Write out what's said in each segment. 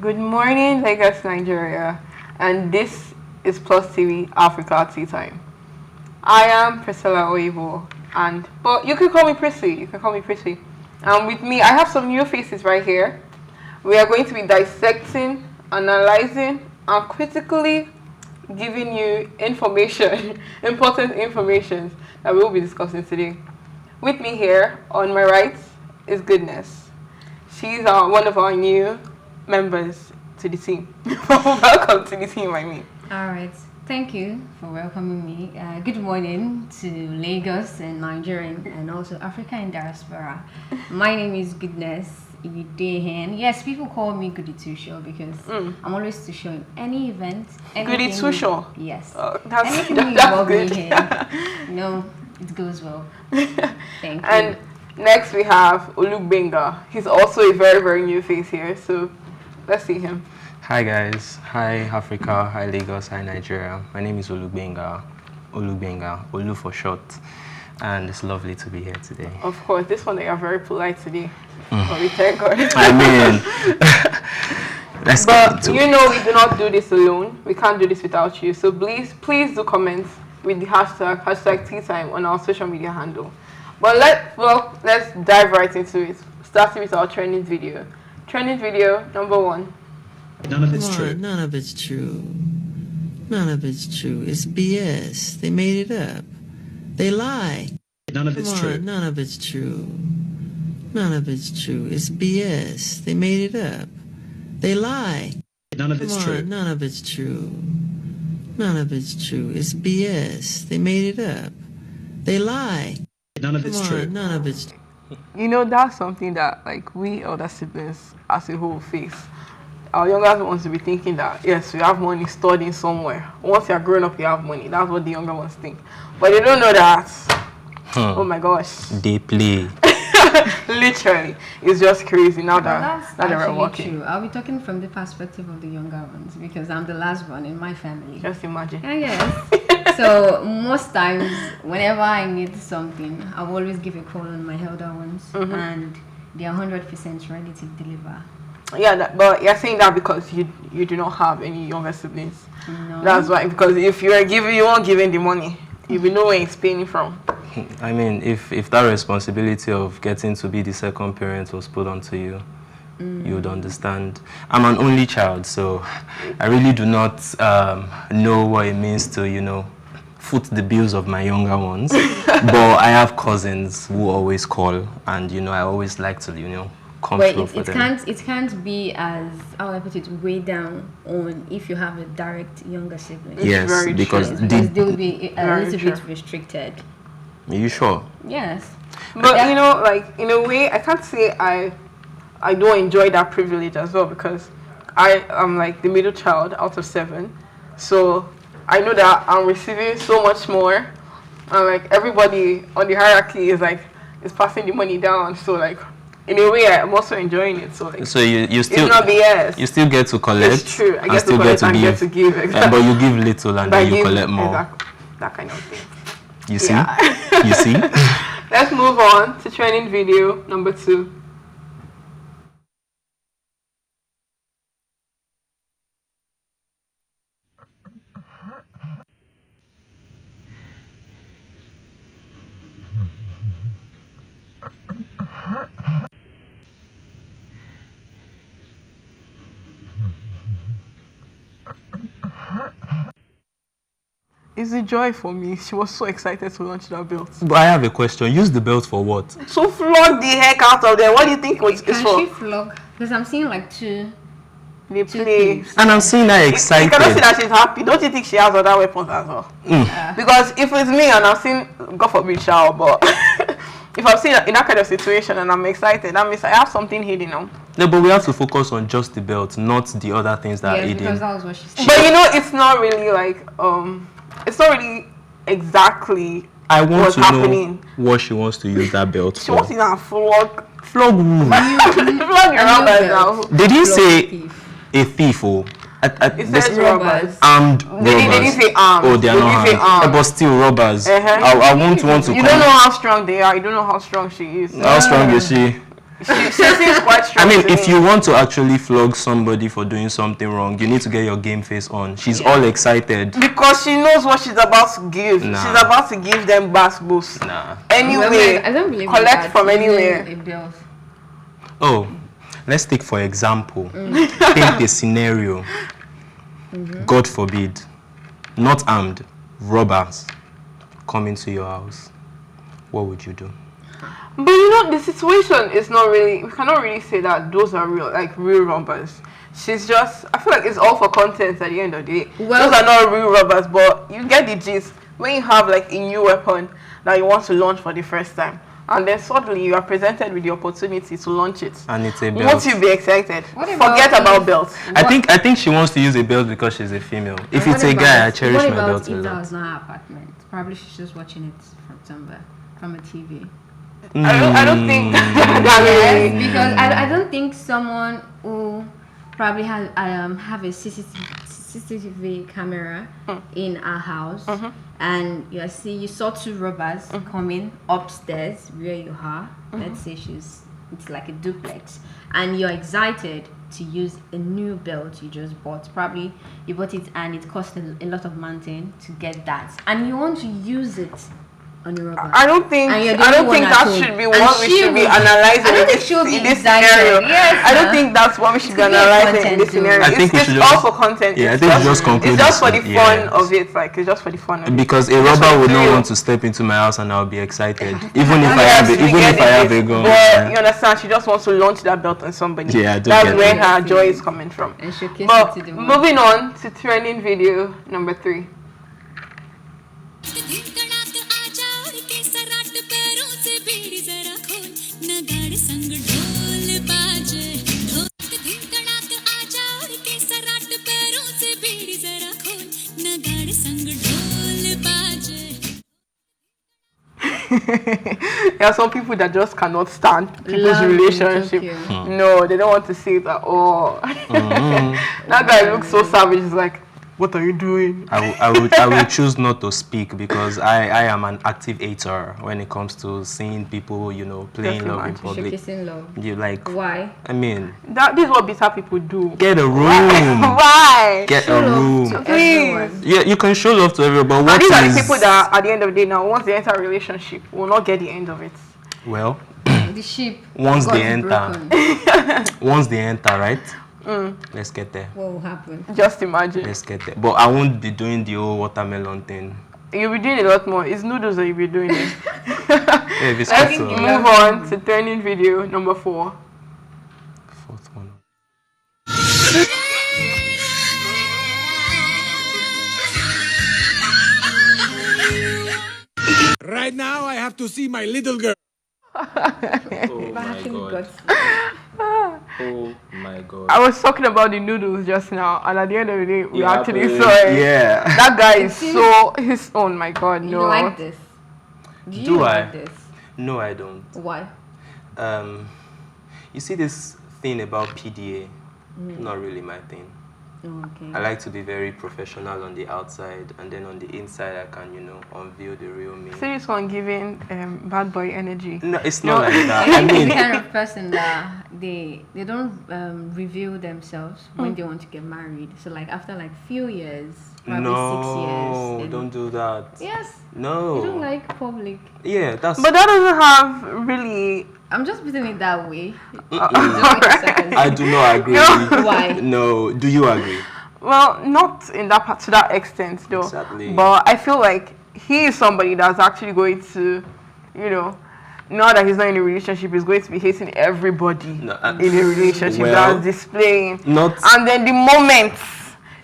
Good morning, Lagos, Nigeria, and this is Plus TV Africa Tea Time. I am Priscilla but you can call me Prissy. And with me, I have some new faces right here. We are going to be dissecting, analyzing, and critically giving you information, important information that we will be discussing today. With me here on my right is Goodness. She's one of our new members to the team. Welcome to the team, I mean. All right. Thank you for welcoming me. Good morning to Lagos and Nigeria and also Africa and diaspora. My name is Goodness Ibeh. Yes, people call me Goody Two Show because I'm always too show in any event. Goody Two Show? Yes. That's good. Me in, it goes well. Thank you. And next we have Gbenga. He's also a very, very new face here, so let's see him. Hi guys, hi Africa, hi Lagos, hi Nigeria. My name is Gbenga, Olu for short, and it's lovely to be here today. Of course, this one they are very polite today, but we thank God. I mean, but you know we do not do this alone. We can't do this without you. So please do comment with the hashtag tea time on our social media handle. But let's dive right into it. Starting with our trending video. Trending video number 1. None of it's true. None of it's true. None of it's true. It's BS. They made it up. They lie. None of it's true. None of it's true. None of it's true. It's BS. They made it up. They lie. None of it's true. None of it's true. None of it's true. It's BS. They made it up. They lie. None of it's true. None of it's. You know, that's something that like we elder siblings as a whole face. Our younger ones will be thinking that yes, we have money stored in somewhere. Once you're grown up, you have money. That's what the younger ones think. But they don't know that. Oh my gosh. They play. Literally. It's just crazy now That's that we're actually working. true. I'll be talking from the perspective of the younger ones because I'm the last one in my family. Just imagine. Yes. So most times, whenever I need something, I will always give a call on my elder ones, and they are 100% ready to deliver. Yeah, but you're saying that because you do not have any younger siblings. No. That's why. Because if you weren't giving the money, you will know where it's paying from. I mean, if that responsibility of getting to be the second parent was put onto you, you would understand. I'm an only child, so I really do not know what it means to, foot the bills of my younger ones. But I have cousins who always call, and I always like to, come through for them. It can't be as, how I put it, way down on if you have a direct younger sibling. Yes, because they will be a little bit restricted. Are you sure? Yes. But like in a way, I can't say I don't enjoy that privilege as well because I am like the middle child out of 7, so I know that I'm receiving so much more, and like everybody on the hierarchy is passing the money down. So like in a way, I'm also enjoying it. So like, so you still, it's not BS. You still get to collect. It's true. I get to collect and get to give. But Exactly. you give little and then you collect more. Exactly. That kind of thing. You see? Yeah. You see? Let's move on to trending video number 2. It's a joy for me. She was so excited to launch that belt. But I have a question. Use the belt for what? So flog the heck out of them. What do you think it's Can for? she flog? Because I'm seeing like two They play. And I'm seeing her excited. You cannot see that she's happy. Don't you think she has other weapons as well? Because if it's me and I've seen, God forbid, shower, but if I've seen in that kind of situation and I'm excited, that means I have something hidden now. No, but we have to focus on just the belt, not the other things that are hidden. Because that was what she said. But it's not really like it's not really exactly I want what's to happening. know what she wants to use that belt She for. wants to flog who? flog your robbers now. They didn't say a thief, oh. It says robbers. Armed robbers. They didn't say armed. Oh, they are not say armed. But still robbers. I won't want to You don't know how strong they are. You don't know how strong she is. How strong is she? She seems quite strong. I mean, to if me. you want to actually flog somebody for doing something wrong, you need to get your game face on. She's Yeah. all excited. Because she knows what she's about to give. Nah. She's about to give them bass boost. Nah. Anyway, I don't believe in collect that. from Using anywhere. a belt. Oh, let's take for example, paint a scenario. God forbid, not armed, robbers come into your house. What would you do? But you know, the situation is not really, we cannot really say that those are real robbers. She's just, I feel like it's all for content at the end of the day. Well- Those are not real robbers, but you get the gist. When you have like a new weapon that you want to launch for the first time, and then suddenly you are presented with the opportunity to launch it. And it's a belt. Won't you be excited? What about Forget if- about belts. I think she wants to use a belt because she's a female. If And it's what a guy, I about- cherish what my about belt a if that lot. was not her apartment? Probably she's just watching it from somewhere, from a TV. I don't think that Yes, really. because I don't think someone who probably have a CCTV camera in our house and you saw two robbers coming upstairs where you are. Let's say it's like a duplex, and you're excited to use a new belt you just bought. Probably you bought it and it cost a lot of money to get that, and you want to use it on a robber. I don't think And you're the only one at that home. should be And what we she should be will- analyzing I don't in think this, she'll be in this excited. scenario. Yes, I don't sir. think that's what we should be could be a analyzing in content this too. scenario. I think we It's should all just- for content. Yeah, I It's think we just- just conclude It's just for the this. fun Yes. of it. Like it's just for the fun of it. Because a It's just robber for would the not thrill. want to step into my house and I'll be excited. Even if I Yes, have a, we even get if I it, have a gun. But you understand, she just wants to launch that belt on somebody. Yeah, I do That's get where it. her joy is coming from. And showcase But it to the world. moving on to trending video number 3. धड़धड़ात आजा उड़ के सराट पैरों से बीड़ी जरा खोल नगाड़े संग ढोल बाजे ढोल धड़धड़ात आजा उड़ के सराट पैरों से बीड़ी जरा खोल नगाड़े संग ढोल बाजे There are some people that just cannot stand people's Love relationship. in Tokyo. No, they don't want to see it at all. That guy looks so savage. He's like, what are you doing? I will choose not to speak because I am an active hater when it comes to seeing people, playing Just love in imagine. public. Showcasing love. You like, Why? I mean, This is what bitter people do. get a room. Why? Get Show a love room. to Please. everyone. Yeah, you can show love to everyone, but And what these are the is... people that, at the end of the day, now, once they enter a relationship, will not get the end of it. Well, The ship. Once got they enter. broken. once they enter, right? Let's get there. What will happen? Just imagine. Let's get there. But I won't be doing the whole watermelon thing. You'll be doing a lot more. It's noodles that you'll be doing it. Yeah, Let's Viscoso. move on to trending video number 4. Fourth one. Right now, I have to see my little girl. Oh But my actually god. got Oh my god. I was talking about the noodles just now, and at the end of the day, we Yeah, actually but- saw it. Yeah. That guy is so his own. My God, You no. don't like this? You Do like I? this? No, I don't. Why? You see this thing about PDA? Not really my thing. Oh, okay. I like to be very professional on the outside, and then on the inside, I can, unveil the real me. See this one giving bad boy energy. No, it's not No. like that. I I think he's mean, the kind of person that they don't reveal themselves when they want to get married. So like after like few years, probably 6 years. no, then- don't do that. Yes. No. You don't like public. Yeah, that's. But that doesn't have really. I'm just putting it that way. I do not agree. Why? No, do you agree? Well, not in that part to that extent though. Exactly. But I feel like he is somebody that's actually going to, now that he's not in a relationship, he's going to be hating everybody No, in a relationship well, that's displaying. not- And then the moment,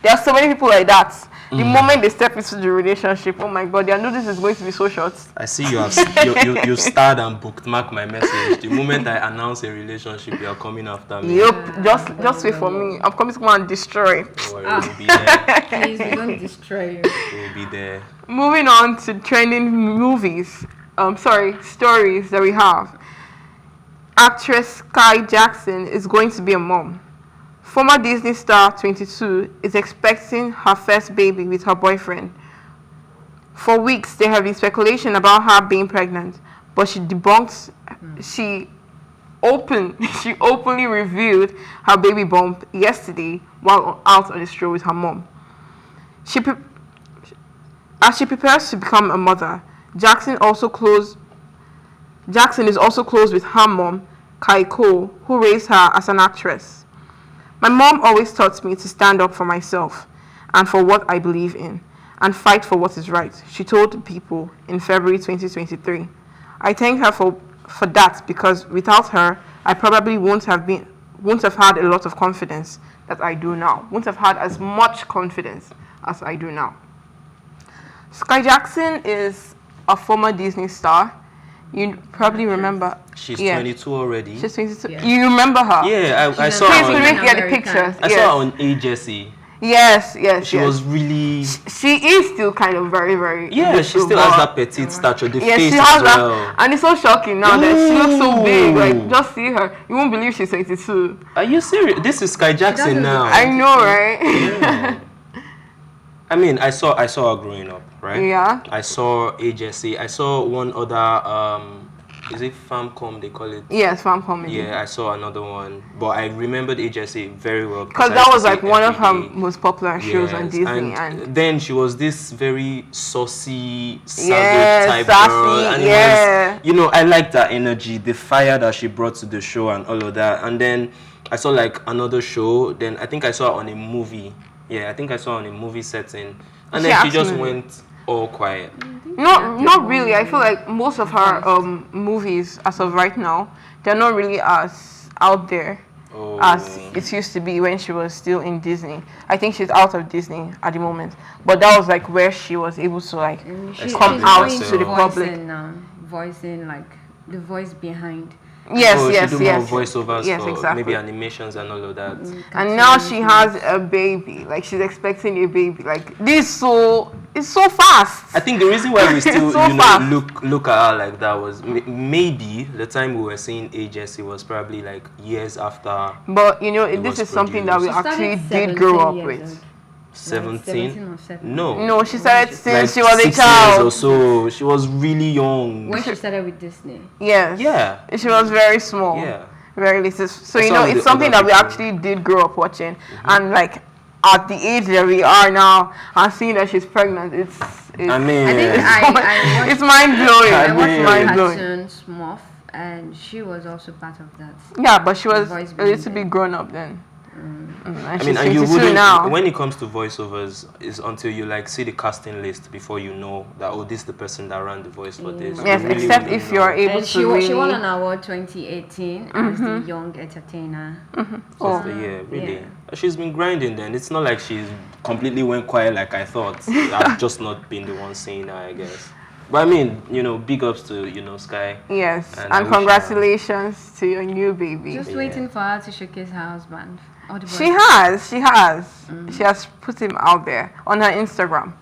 there are so many people like that. The moment they step into the relationship, oh my God, their notice is going to be so short. I see you have you starred and bookmarked my message. The moment I announce a relationship, you are coming after me. Yep, just wait for me. I'm coming to come and destroy. Don't worry, we'll be there. Please, we don't destroy you. We'll be there. Moving on to trending stories that we have. Actress Skai Jackson is going to be a mom. Former Disney star 22 is expecting her first baby with her boyfriend. For weeks, there have been speculation about her being pregnant, but she she openly revealed her baby bump yesterday while out on the stroll with her mom. As she prepares to become a mother, Jackson is also close with her mom, Kaiko, who raised her as an actress. My mom always taught me to stand up for myself and for what I believe in, and fight for what is right, she told People in February 2023. I thank her for that, because without her, I probably won't have had a lot of confidence that I do now. Won't have had as much confidence as I do now. Skai Jackson is a former Disney star. You probably remember. She's 22 already. She's 22. Yeah. You remember her? Yeah, I saw Please, her. we On, make get the pictures. I saw her on AJC. Yes. She was really. She is still kind of very, very. Yeah, she still has that petite stature. The face she as has well. that, and it's so shocking now that she looks so big. Ooh. Like, just see her, you won't believe she's 22. Are you serious? This is Skai Jackson now. I know, right? Yeah. I mean, I saw her growing up, right? Yeah. I saw AJC. I saw one other. Is it Famcom they call it? Yes, Farm Comedy. Yeah, I saw another one, but I remembered AJC very well Because I that used was to see like it one of her every day. most popular shows on Yes, Disney, and then she was this very saucy, savage Yes, type sassy, girl, and yeah. it was, I liked that energy, the fire that she brought to the show, and all of that. And then I saw like another show. Then I think I saw her on a movie. Yeah, I think I saw her on a movie setting, and then she just went all quiet. Not really. I feel like most of her movies, as of right now, they're not really as out there as it used to be when she was still in Disney. I think she's out of Disney at the moment, but that was like where she was able to like come out to the public. Voicing like the voice behind. Yes. She do more voiceovers for exactly. maybe animations and all of that. And now she has a baby. Like, she's expecting a baby. Like, it's so fast. I think the reason why we still So fast. look at her like that was maybe the time we were seeing AJC was probably like years after. But this was is something that we produced. actually did grow up with. 17? No. No, she started since Like she was a 6 years child. or so. She was really young. When she started with Disney. Yes. Yeah. She was very small. Yeah. Very little. So, I saw it's the something other that we people. actually did grow up watching. And, like, at the age that we are now, and seeing that she's pregnant, it's I mean, I think I watched, it's mind-blowing. I watched mean- one mind-blowing. cartoon, Smurf, and she was also part of that. Yeah, but she was voice a little being bit grown up then. And I she's mean, and you 22 wouldn't. now. When it comes to voiceovers, is until you like see the casting list before you know that this is the person that ran the voice for this. Yes, You really except wouldn't if know. you're able And to she really... won an award 2018 as the Young Entertainer. Of the year, really. Yeah. She's been grinding then. It's not like she's completely went quiet like I thought. I've just not been the one saying her, I guess. But I mean, big ups to, Skai. Yes, And I and wish her- congratulations to your new baby. Just waiting for her to showcase her husband. All the boys. She has. She has put him out there on her Instagram.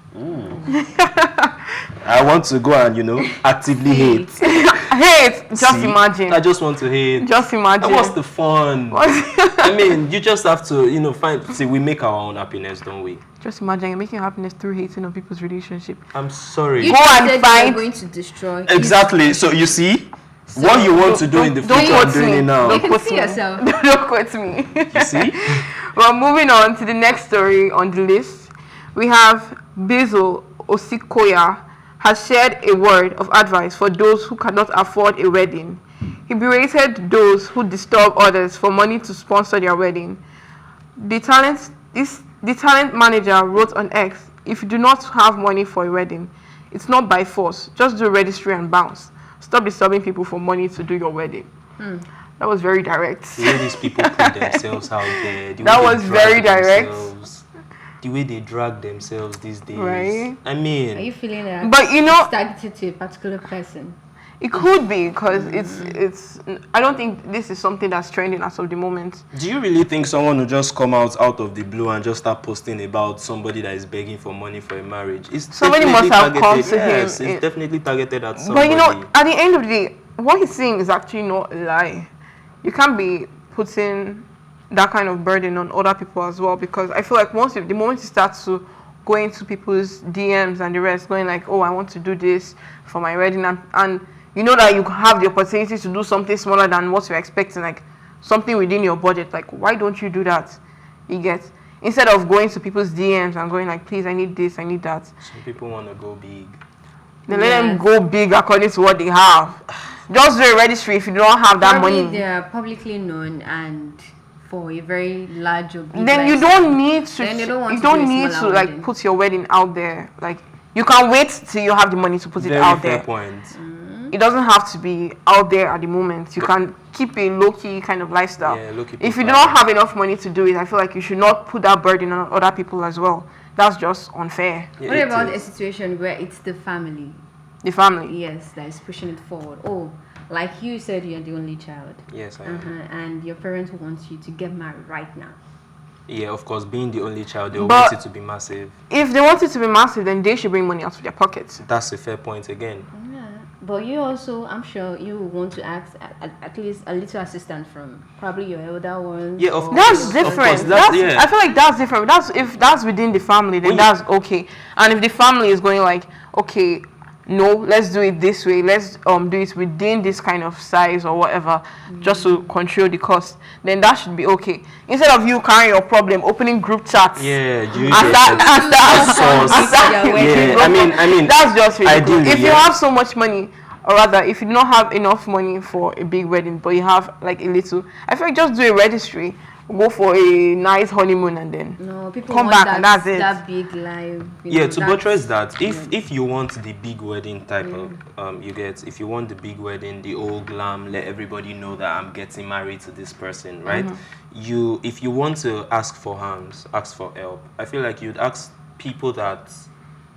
I want to go and, actively hate. Hate, just See? imagine. I just want to hate. Just imagine. And what's the fun? I mean, you just have to, see, we make our own happiness, don't we? Just imagine you're making happiness through hating on people's relationship. I'm sorry. You Go just and said find- you're going to destroy. Exactly. So you see, what you want to do in the don't future, I'm quote doing me. it now. You can Quote see me. yourself. Don't quote me. You see? Well, moving on to the next story on the list, we have Bizzle Osikoya has shared a word of advice for those who cannot afford a wedding. He berated those who disturb others for money to sponsor their wedding. The talent manager wrote on X, "If you do not have money for a wedding, it's not by force. Just do registry and bounce. Stop disturbing people for money to do your wedding." That was very direct. The way these people put themselves out there. That was very direct. The way they drag themselves these days. Right. I Are mean, you feeling that? But it's targeted to a particular person. it could be because it's. I don't think this is something that's trending as of the moment. do you really think someone will just come out of the blue and just start posting about somebody that is begging for money for a marriage? It's Somebody definitely must have come targeted- to him yes, in- it's definitely targeted at somebody. But at the end of the day, what he's saying is actually not a lie. You can't be putting that kind of burden on other people as well, because I feel like the moment you start to go into people's DMs and the rest, going like, "Oh, I want to do this for my wedding," and you know that you have the opportunity to do something smaller than what you're expecting, like something within your budget, like why don't you do that? You get, instead of going to people's DMs and going like, please, I need this, I need that. Some people want to go big. They let them go big according to what they have. Just do a registry if you don't have that Probably money. they are publicly known and for a very large or big Then you lifestyle. don't need to. Then they don't want you to do don't a need to smaller like wedding. put your wedding out there. Like you can wait till you have the money to put it Very out fair there. point. It doesn't have to be out there at the moment. You can keep a low-key kind of lifestyle. Yeah, low-key If you do profile. not have enough money to do it, I feel like you should not put that burden on other people as well. That's just unfair. Yeah, What it about a is. situation where it's the family? The family. Yes, that is pushing it forward. Oh, like you said, you're the only child. Yes, I am. And your parents want you to get married right now. Yeah, of course, being the only child, they But- want it to be massive. If they want it to be massive, then they should bring money out of their pockets. That's a fair point again. Yeah, but you also, I'm sure you want to ask at least a little assistance from probably your elder ones. Yeah, of or- course. That's different. yeah. I feel like that's different. That's if that's within the family, then When you- that's okay. And if the family is going like, okay, no, let's do it this way. Let's do it within this kind of size or whatever, just to control the cost. Then that should be okay. Instead of you carrying your problem, opening group chats. Yeah, you And start Yeah, yeah, I mean, that's just ridiculous. ideally, If you yeah. have so much money, or rather, if you do not have enough money for a big wedding, but you have like a little, I feel like just do a registry, go for a nice honeymoon, and then No, people come want back that, and that's it. that big life. Yeah, to buttress that, if you want the big wedding type of if you want the big wedding, the old glam, let everybody know that I'm getting married to this person, right? If you want to ask for hands, ask for help, I feel like you'd ask people that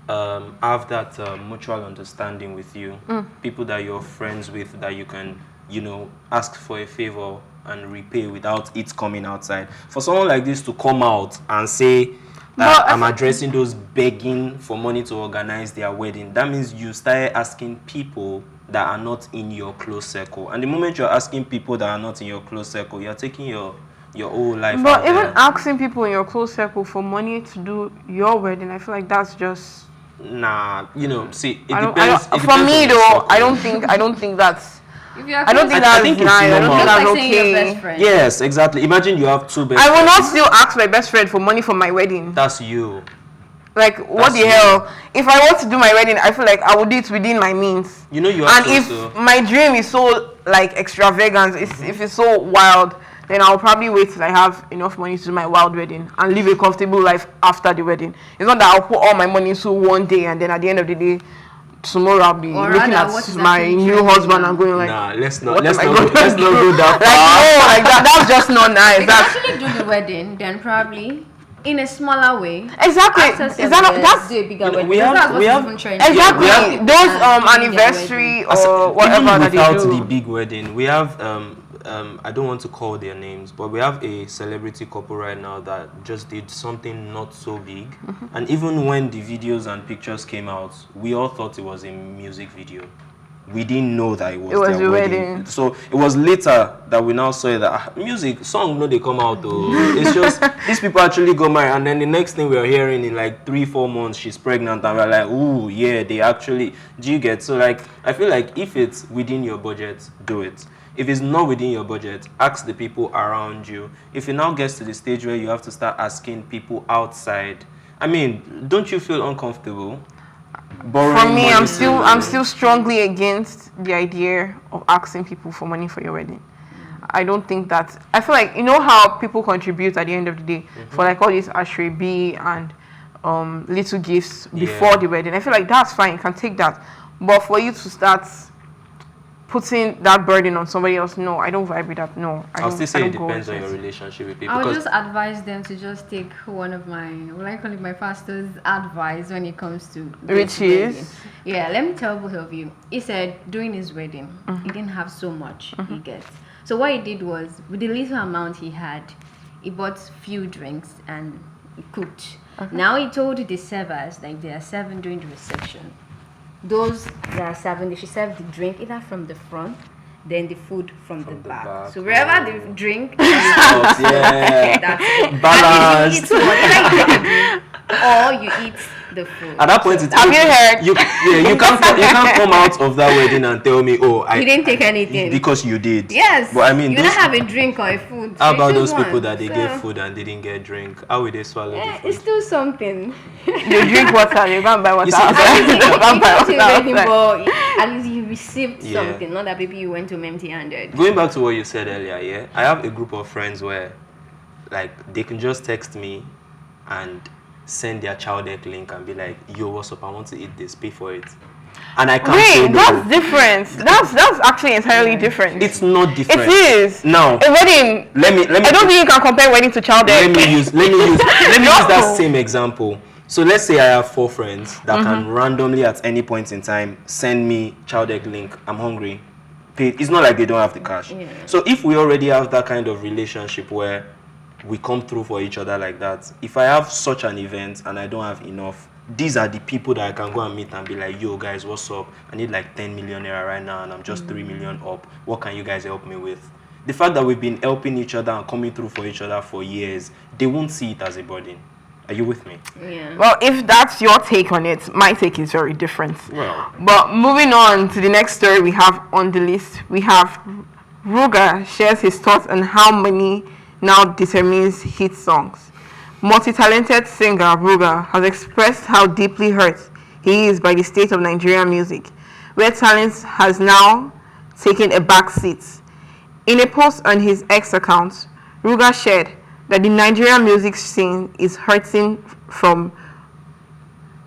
have that mutual understanding with you, people that you're friends with, that you can, ask for a favor and repay without it coming outside. For someone like this to come out and say that But I'm addressing those begging for money to organize their wedding, that means you started asking people that are not in your close circle. And the moment you're asking people that are not in your close circle, you're taking your whole life But out even there. asking people in your close circle for money to do your wedding, I feel like that's just. Nah, see, it I don't, depends. it for depends me on the though, circle. I don't think that's. If you are I don't think I that's think it's nice. I don't normal. think just that's like saying your best okay. friend. Yes, exactly. Imagine you have two best I will friends. not still ask my best friend for money for my wedding. That's you. Like, what That's the you. hell? If I want to do my wedding, I feel like I would do it within my means. You know you have And to if also- my dream is so, like, extravagant, if it's so wild, then I'll probably wait till I have enough money to do my wild wedding and live a comfortable life after the wedding. It's not that I'll put all my money into one day and then at the end of the day, tomorrow I'll be Or looking rather, what at is my actually new trending husband now? and going like, Nah, let's not what let's am I not going go, let's to not do? go that like, far. no, like that's just not nice. You can That's actually do the wedding, then probably in a smaller way. exactly. After Is that not, that's do a bigger You know, wedding. we have- That's what we is have- even trending. exactly we have- those doing their anniversary wedding. or whatever Even that they without do. the big wedding, we have I don't want to call their names, but we have a celebrity couple right now that just did something not so big. And even when the videos and pictures came out, we all thought it was a music video. We didn't know that it was a their wedding. So it was later that we now saw that music song, no, they come out though. It's just these people actually go married, and then the next thing we are hearing in like 3-4 months she's pregnant, and we're like, ooh, yeah, they actually. Do you get? So like, I feel like if it's within your budget, do it. If it's not within your budget, ask the people around you. If it now gets to the stage where you have to start asking people outside, I mean, don't you feel uncomfortable? For me, money I'm to- still strongly against the idea of asking people for money for your wedding. I don't think that. I feel like, you know how people contribute at the end of the day for like all these Ashray B and little gifts before the wedding. I feel like that's fine. You can take that, but for you to start putting that burden on somebody else, no, I don't vibe with that. No, I'll still say it go depends with on it. your relationship with people. I would Because just advise them to just take one of my, what I call it, my pastor's advice when it comes to Which this wedding. is? Yeah, let me tell both of you. He said during his wedding, he didn't have so much he gets. So what he did was, with the little amount he had, he bought few drinks and he cooked. Now he told the servers that there are 7 during the reception. Those that are serving, they should serve the drink either from the front, then the food from the back. back. So wherever the drink, yeah. that's it. Balanced. And if you eat one, either you take a drink or you eat the food. At that point, Have you heard? You can't come out of that wedding and tell me, oh, You didn't take anything. Because you did. Yes. But I mean, you don't have a drink or a food. how You about choose those people one. that they gave food and they didn't get drink? How will they swallow the food? It's still something. You drink water, you can't buy water You see, outside. You You can't buy go to a water wedding, outside. but at least you received Yeah. something. Not that maybe you went to empty-handed. Going back to what you said earlier, yeah, I have a group of friends where, like, they can just text me and send their child deck link and be like, yo, what's up? I want to eat this. Pay for it. And I can't say Wait, no. that's different. That's actually entirely different. It's not different. It is. Now, A wedding. let me. I don't think you can compare wedding to child Let death. me use that same example. So let's say I have 4 friends that can randomly at any point in time send me child egg link. I'm hungry. Pay. It's not like they don't have the cash. Yeah. So if we already have that kind of relationship where we come through for each other like that, if I have such an event and I don't have enough, these are the people that I can go and meet and be like, yo guys, what's up? I need like 10 million naira right now and I'm just 3 million up. What can you guys help me with? The fact that we've been helping each other and coming through for each other for years, they won't see it as a burden. Are you with me? Yeah. Well, if that's your take on it, my take is very different. Well, But moving on to the next story we have on the list, we have Ruga shares his thoughts on how money now determines hit songs. Multi-talented singer Ruga has expressed how deeply hurt he is by the state of Nigerian music, where talent has now taken a back seat. In a post on his X account, Ruga shared that the Nigerian music scene is hurting from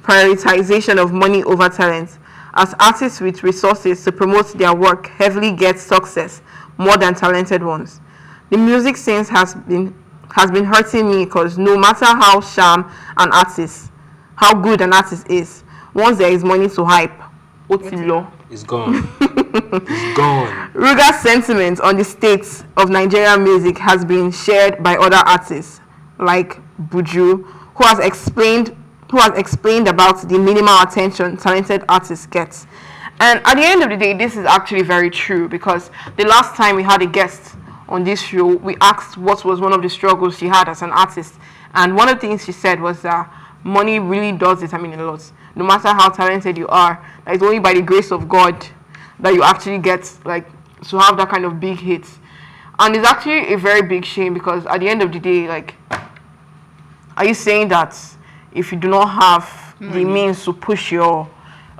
prioritization of money over talent, as artists with resources to promote their work heavily get success more than talented ones. The music scene has been hurting me because no matter how good an artist is, once there is money to hype, Otilo. it's gone. It's gone. Ruga's sentiment on the state of Nigerian music has been shared by other artists, like Buju, who has explained about the minimal attention talented artists get. And at the end of the day, this is actually very true, because the last time we had a guest on this show, we asked what was one of the struggles she had as an artist, and one of the things she said was that money really does determine a lot. No matter how talented you are, it's only by the grace of God that you actually get like to have that kind of big hit. And it's actually a very big shame, because at the end of the day, like, are you saying that if you do not have the means to push your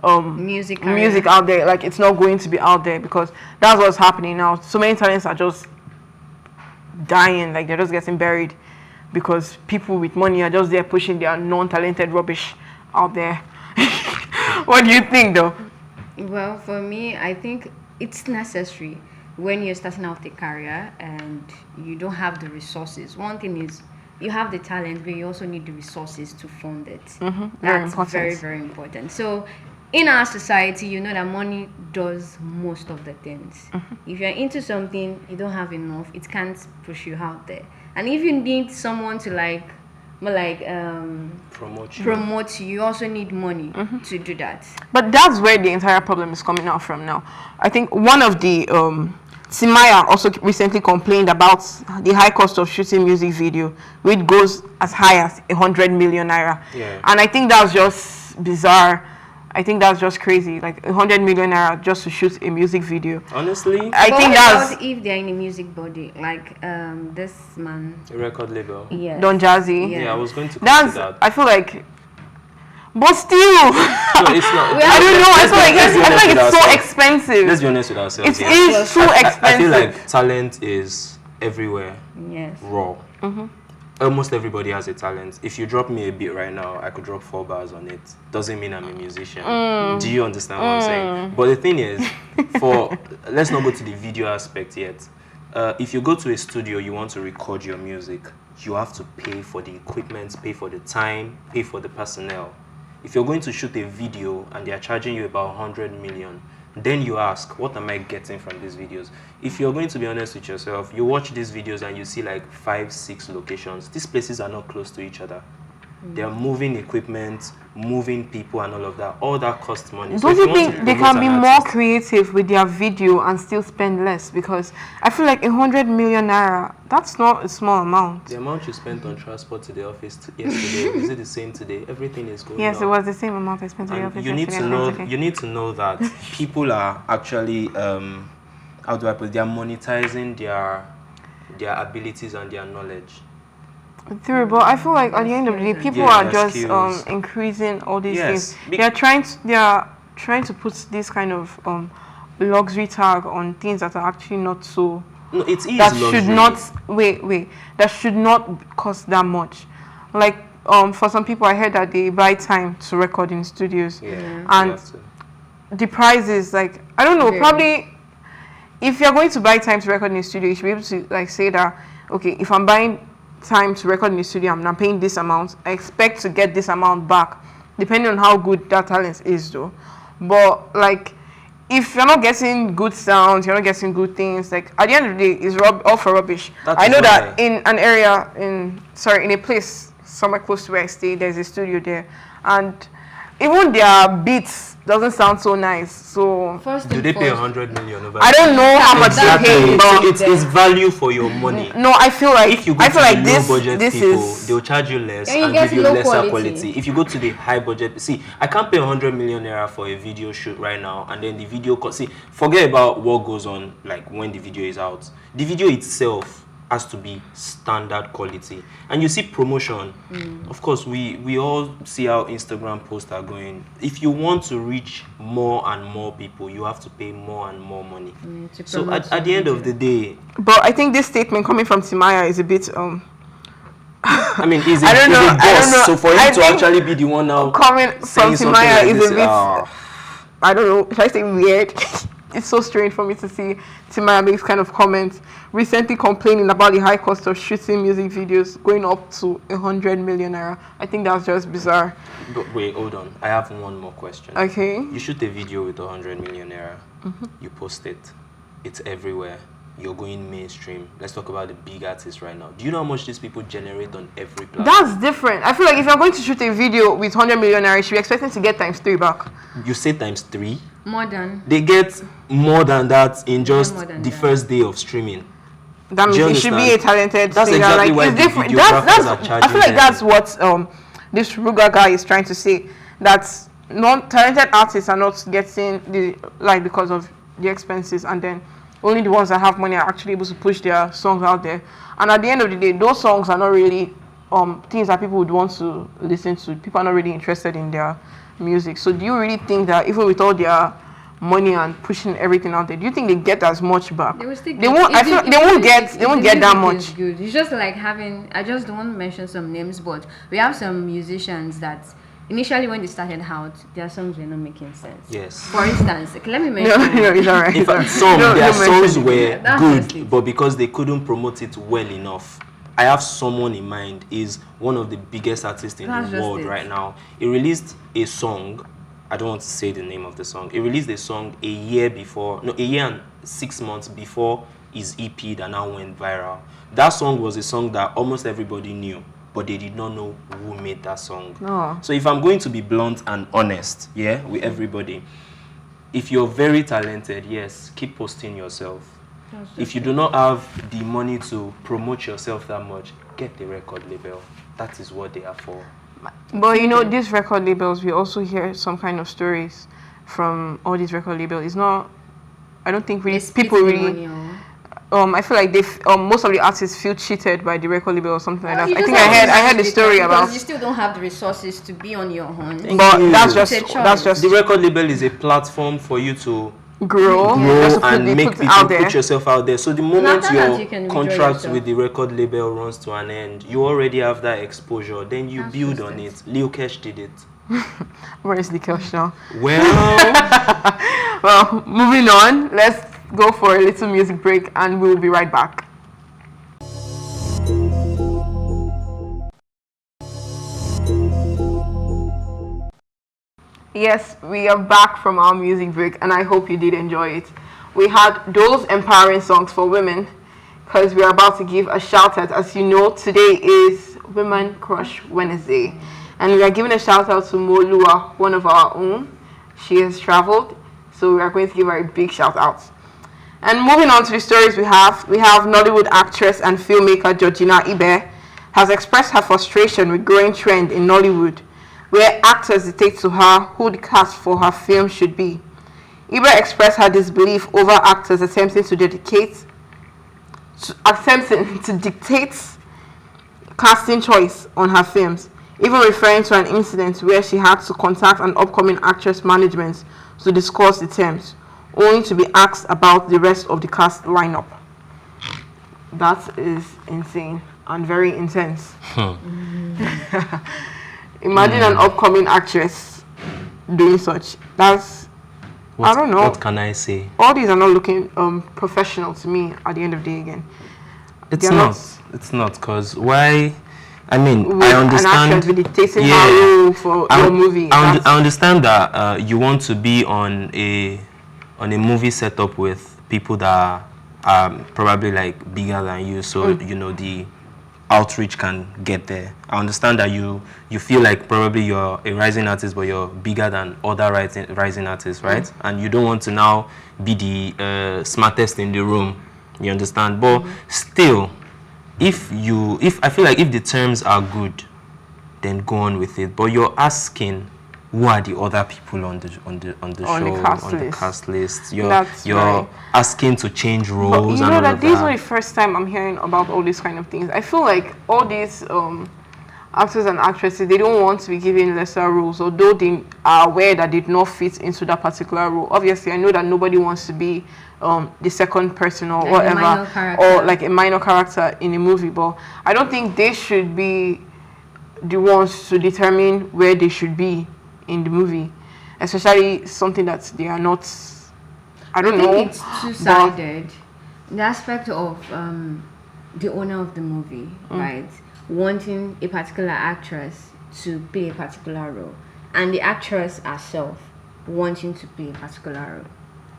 Music out there, like, it's not going to be out there? Because that's what's happening now. So many talents are just dying, like they're just getting buried, because people with money are just there pushing their non-talented rubbish out there. What do you think, though? Well, for me, I think it's necessary when you're starting out a career and you don't have the resources. One thing is you have the talent, but you also need the resources to fund it. That's very, very important. So in our society, you know that money does most of the things. If you're into something, you don't have enough, it can't push you out there. And if you need someone to promote you, you also need money to do that. But that's where the entire problem is coming out from now. I think one of the Timaya also recently complained about the high cost of shooting music video, which goes as high as 100 million naira. Yeah. And I think that's just bizarre. I think that's just crazy, like 100 million naira just to shoot a music video. Honestly, I But think what that's about if they're in a music body, like this man? a record label. Yes. Don Jazzy. Yeah. Yeah, I was going to That's, that. I feel like, but still, No, it's not. I don't know. I Let's feel like be honest it's so with ourselves. expensive. Let's be honest with ourselves. It yeah. is so expensive. I feel like talent is everywhere, Yes. raw. Almost everybody has a talent. If you drop me a beat right now, I could drop 4 bars on it. Doesn't mean I'm a musician. Do you understand what I'm saying? But the thing is, let's not go to the video aspect yet. If you go to a studio, you want to record your music, you have to pay for the equipment, pay for the time, pay for the personnel. If you're going to shoot a video and they are charging you about 100 million, then you ask, what am I getting from these videos? If you're going to be honest with yourself, you watch these videos and you see like 5, 6 locations. These places are not close to each other. They're moving equipment, moving people and all of that. All that costs money. So Don't if you want to think they promote can be an more artist- creative with their video and still spend less? Because I feel like 100 million naira, that's not a small amount. The amount you spent on transport to the office yesterday, is it the same today? Everything is going Yes, up. it was the same amount I spent to the And office you need to yesterday. know. Okay. You need to know that people are actually how do I put it? They are monetizing their abilities and their knowledge. True, but I feel like at the end of the day, people Yeah, are their just skills. increasing all these Yes, things. They are trying to put this kind of luxury tag on things that are actually not so. No, it is That luxury. should not wait. That should not cost that much. Like for some people, I heard that they buy time to record in studios. Yeah, you And have to. the prices, like I don't know, Very. probably if you're going to buy time to record in the studio, you should be able to like say that okay, if I'm buying time to record in the studio, I'm not paying this amount. I expect to get this amount back, depending on how good that talent is, though. But like, if you're not getting good sounds, you're not getting good things. Like at the end of the day, it's all for rubbish. That I is know why- that in an area in a place somewhere close to where I stay, there's a studio there, and even their beats doesn't sound so nice. So First Do and they pay foremost, 100 million over? I don't know how much Exactly. they pay, So but it's value for your money. no, I feel like If you go I to feel the like low budget this people, is they'll charge you less And you and get give you low lesser quality. quality. If you go to the high budget, see, I can't pay 100 million naira for a video shoot right now, and then the video see, forget about what goes on like when the video is out. The video itself has to be standard quality. And you see promotion. Of course, we all see how Instagram posts are going. If you want to reach more and more people, you have to pay more and more money. to So promote at the end your of the day, But I think this statement coming from Timaya is a bit I mean, he's a, I don't he's know, a I boss, don't know. so for him I to think actually be the one now coming from saying something Timaya like is this, a bit I don't know, should I say weird? It's so strange for me to see Timaya make kind of comments recently complaining about the high cost of shooting music videos going up to 100 million naira. I think that's just bizarre. But wait, hold on. I have one more question. Okay. You shoot a video with 100 million naira. You post it. It's everywhere. You're going mainstream. Let's talk about the big artists right now. Do you know how much these people generate on every platform? That's different. I feel like if you're going to shoot a video with 100 million naira, you should be expecting to get ×3 back. You say ×3. more than They get more than that in just more than the that. first day of streaming. That means Do you it should be a understand? talented That's singer. exactly Like why it's the different. videographers That's are I charging feel like them. that's what this Ruga guy is trying to say. That non-talented artists are not getting the like because of the expenses, and then only the ones that have money are actually able to push their songs out there. And at the end of the day, those songs are not really things that people would want to listen to. People are not really interested in their music. So do you really think that even with all their money and pushing everything out there, do you think they get as much back? they will still They won't. I feel they won't get. They won't get that much. Good. It's just like having. I just don't want to mention some names, but we have some musicians that initially when they started out, their songs were not making sense. Yes. For instance, okay, let me No, mention. no, it's alright. In fact, some No, their no songs mention. were That's good, just it. but because they couldn't promote it well enough. I have someone in mind, is one of the biggest artists in That's the just world it. right now. He released a song. I don't want to say the name of the song. He released a song a year and 6 months before his EP that now went viral. That song was a song that almost everybody knew, but they did not know who made that song. No. So if I'm going to be blunt and honest, yeah, with everybody, if you're very talented, yes, keep posting yourself. If you do not have the money to promote yourself that much, get the record label. That is what they are for. But you know, these record labels, we also hear some kind of stories from all these record labels. It's not. I don't think really They split people the really. money, or- I feel like they most of the artists feel cheated by the record label or something like Well, that. you I just think have to I heard a manage story it, about. because you still don't have the resources to be on your own. But you. that's just It's a choice. that's just The record label is a platform for you to grow grow just to put, and they make put it people out there. put yourself out there. So the moment After that, your you can withdraw contract yourself. with the record label runs to an end, you already have that exposure. Then you That's build just on it. it. Lil Kesh did it. Where is the cash now? Well, Well, moving on. Let's go for a little music break, and we'll be right back. Yes, we are back from our music break, and I hope you did enjoy it. We had those empowering songs for women, because we are about to give a shout out. As you know, today is Women Crush Wednesday. And we are giving a shout out to Molua, one of our own. She has traveled, so we are going to give her a big shout out. And moving on to the stories we have Nollywood actress and filmmaker Georgina Ibeh has expressed her frustration with growing trend in Nollywood, where actors dictate to her who the cast for her film should be. Ibeh expressed her disbelief over actors attempting to dictate casting choice on her films, even referring to an incident where she had to contact an upcoming actress management to discuss the terms, only to be asked about the rest of the cast lineup. That is insane and very intense. Imagine an upcoming actress doing such. I don't know. What can I say? All these are not looking professional to me at the end of the day again. It's not, because why? I mean, I understand. An actress dictating her role for your movie. I understand that you want to be on a movie setup with people that are probably like bigger than you, so you know the outreach can get there. I understand that you feel like probably you're a rising artist, but you're bigger than other rising artists, right? And you don't want to now be the smartest in the room. You understand? But still, if I feel like if the terms are good, then go on with it. But you're asking who are the other people on the cast list. You're asking to change roles. But you know that this is not the first time I'm hearing about all these kind of things. I feel like all these actors and actresses, they don't want to be given lesser roles, although they are aware that they do not fit into that particular role. Obviously, I know that nobody wants to be the second person or like whatever, or like a minor character in a movie, but I don't think they should be the ones to determine where they should be in the movie, especially something that they are not. I think it's two-sided. The aspect of the owner of the movie, right, wanting a particular actress to play a particular role, and the actress herself wanting to play a particular role.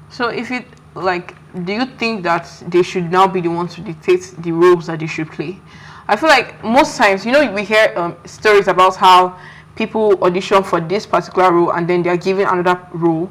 So if it do you think that they should now be the ones to dictate the roles that they should play? I feel like most times, we hear stories about how people audition for this particular role and then they are given another role.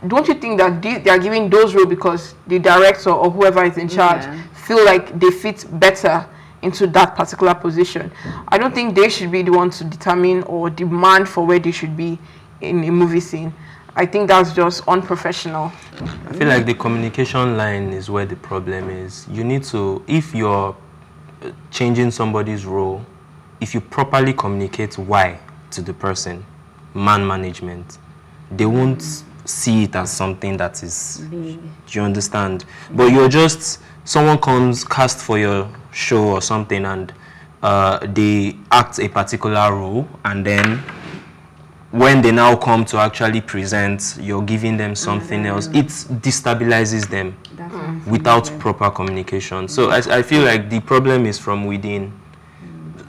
Don't you think that they are giving those roles because the director or whoever is in charge feel like they fit better into that particular position? I don't think they should be the ones to determine or demand for where they should be in a movie scene. I think that's just unprofessional. I feel like the communication line is where the problem is. You need to, if you're changing somebody's role, if you properly communicate why to the person, management, they won't see it as something that is, do you understand? But you're just, someone comes cast for your show or something and they act a particular role, and then when they now come to actually present, you're giving them something else. It destabilizes them without proper communication. So I feel like the problem is from within.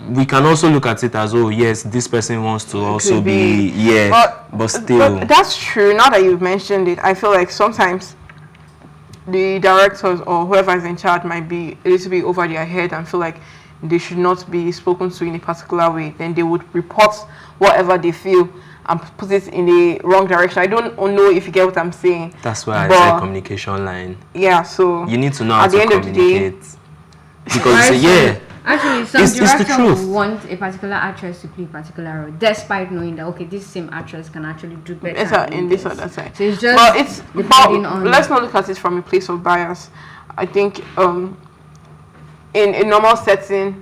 We can also look at it as, oh yes, this person wants to also be but still. But that's true. Now that you've mentioned it, I feel like sometimes the directors or whoever is in charge might be a little bit over their head and feel like they should not be spoken to in a particular way. Then they would report whatever they feel and put it in the wrong direction. I don't know if you get what I'm saying. That's why I said communication line. Yeah, so you need to know how to communicate. Because actually, some directors will want a particular actress to play a particular role, despite knowing that this same actress can actually do better in this or that side. So it's just depending on. Let's not look at it from a place of bias. I think in a normal setting,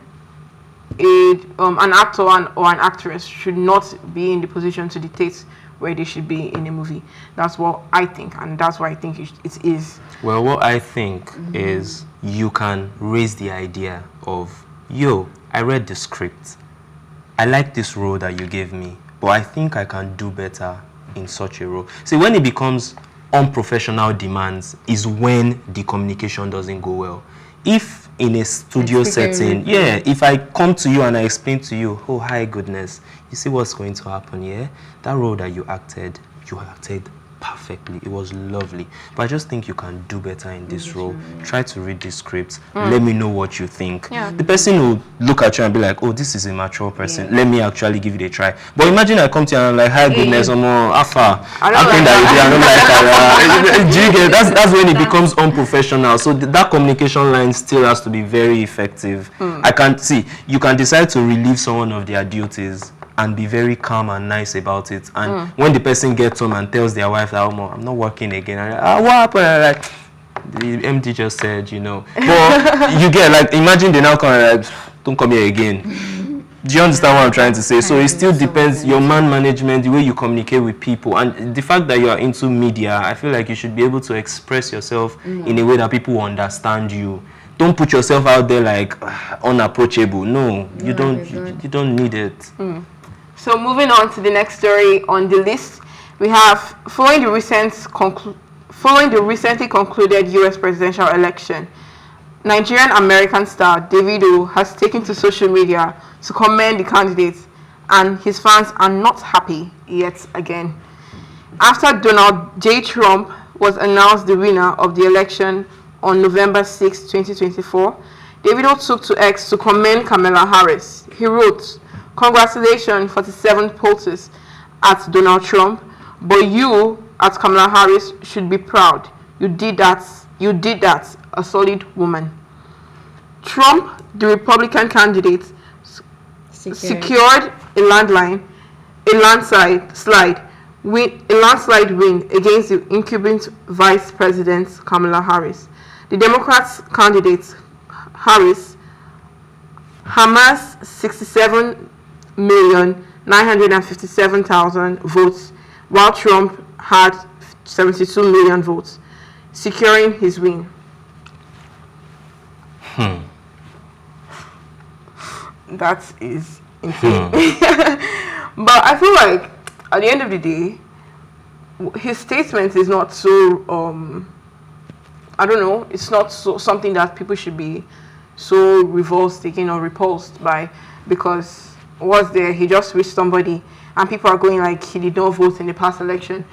an actor or an actress should not be in the position to dictate where they should be in a movie. That's what I think, and that's why I think it is. Well, what I think is you can raise the idea of, I read the script. I like this role that you gave me, but I think I can do better in such a role. See, when it becomes unprofessional demands is when the communication doesn't go well. If in a studio setting, if I come to you and I explain to you, oh, hi, goodness, you see what's going to happen here? That role that you acted perfectly. It was lovely. But I just think you can do better in this role. Try to read the script. Let me know what you think. The person will look at you and be like, oh, this is a mature person. Let me actually give it a try. But imagine I come to you and I'm like, hi, goodness, I'm Afa. I don't like that. Do you get that's when it becomes unprofessional. So that communication line still has to be very effective. I can see you can decide to relieve someone of their duties and be very calm and nice about it. And when the person gets home and tells their wife that, oh, I'm not working again, and what happened? And like, the MD just said, you know. But you get, like, imagine they now come and like, don't come here again. Do you understand what I'm trying to say? So it still depends, your man management, the way you communicate with people, and the fact that you are into media, I feel like you should be able to express yourself in a way that people will understand you. Don't put yourself out there like unapproachable. No, you don't need it. So moving on to the next story on the list, we have following the recently concluded U.S. presidential election, Nigerian-American star Davido has taken to social media to commend the candidates, and his fans are not happy yet again. After Donald J. Trump was announced the winner of the election on November 6, 2024, Davido took to X to commend Kamala Harris. He wrote, "Congratulations, 47 pollsters at Donald Trump, but you at Kamala Harris should be proud. You did that, a solid woman." Trump, the Republican candidate, secured a landslide win against the incumbent Vice President Kamala Harris. The Democrats candidate Harris amassed 67,957,000 votes, while Trump had 72 million votes, securing his win. That is insane. But I feel like at the end of the day, his statement is not so I don't know, it's not so something that people should be so repulsed or repulsed by, because was there, he just wished somebody, and people are going like he did not vote in the past election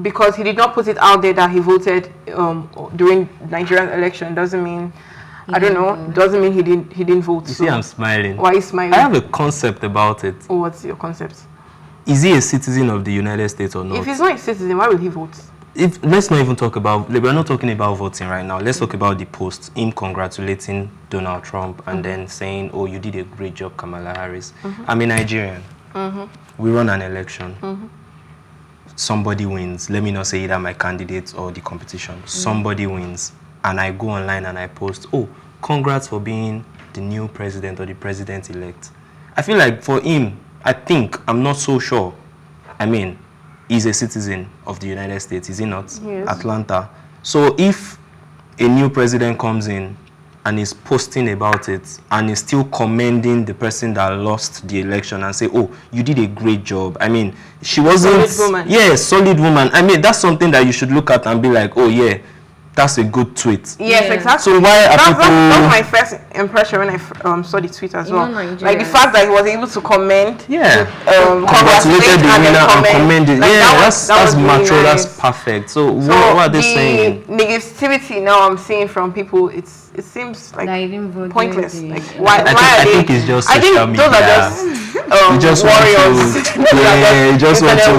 because he did not put it out there that he voted during Nigerian election. Doesn't mean doesn't mean he didn't vote. You see, I'm smiling. Why are you smiling? I have a concept about it. Oh, what's your concept? Is he a citizen of the United States or not? If he's not a citizen, why will he vote? Let's not even talk about, we're not talking about voting right now. Let's talk about the post, him congratulating Donald Trump and then saying, oh, you did a great job, Kamala Harris. I'm a Nigerian. We run an election. Somebody wins. Let me not say either my candidate or the competition. Somebody wins. And I go online and I post, oh, congrats for being the new president or the president-elect. I feel like for him, I'm not so sure. I mean, he's a citizen of the United States, is he not? Yes. Atlanta. So if a new president comes in and is posting about it and is still commending the person that lost the election and say, oh, you did a great job. I mean, she wasn't... Solid woman. Yes, solid woman. I mean, that's something that you should look at and be like, oh, yeah, that's a good tweet. Yes, exactly. So why are people... That was my first impression when I saw the tweet as well. Like the fact that he was able to comment. Yeah. Congratulated the winner and commended. Like that's mature. Really nice. That's perfect. So what are they saying? Negativity now I'm seeing from people, it seems like pointless. Like why I think it's just social media. Those are just warriors. You just want to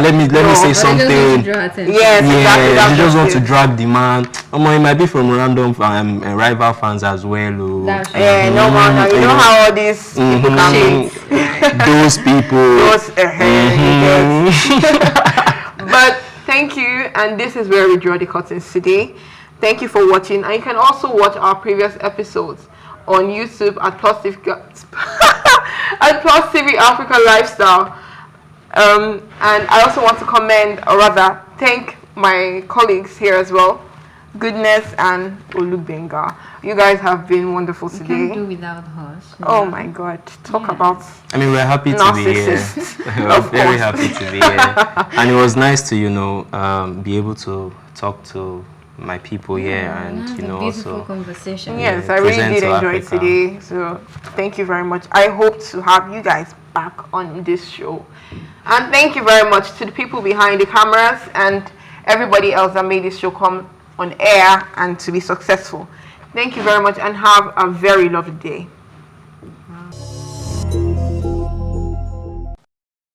let me say something. Yes, exactly. You just want to drag the man. It might be from random rival fans as well. No man. You know how all these people can be. Those people. But thank you, and this is where we draw the curtains today. Thank you for watching, and you can also watch our previous episodes on YouTube at PlusTvAfrica Lifestyle. And I also want to thank my colleagues here as well, Goodness and Gbenga. You guys have been wonderful today. You can't do without us. Oh my God! Talk about. I mean, we're happy to be here. We're very happy to be here, and it was nice to be able to talk to my people here, and have you a know, beautiful also conversation. Yes, Yeah, I really present did to enjoy Africa. today. So thank you very much. I hope to have you guys back on this show. And thank you very much to the people behind the cameras and everybody else that made this show come on air and to be successful. Thank you very much and have a very lovely day.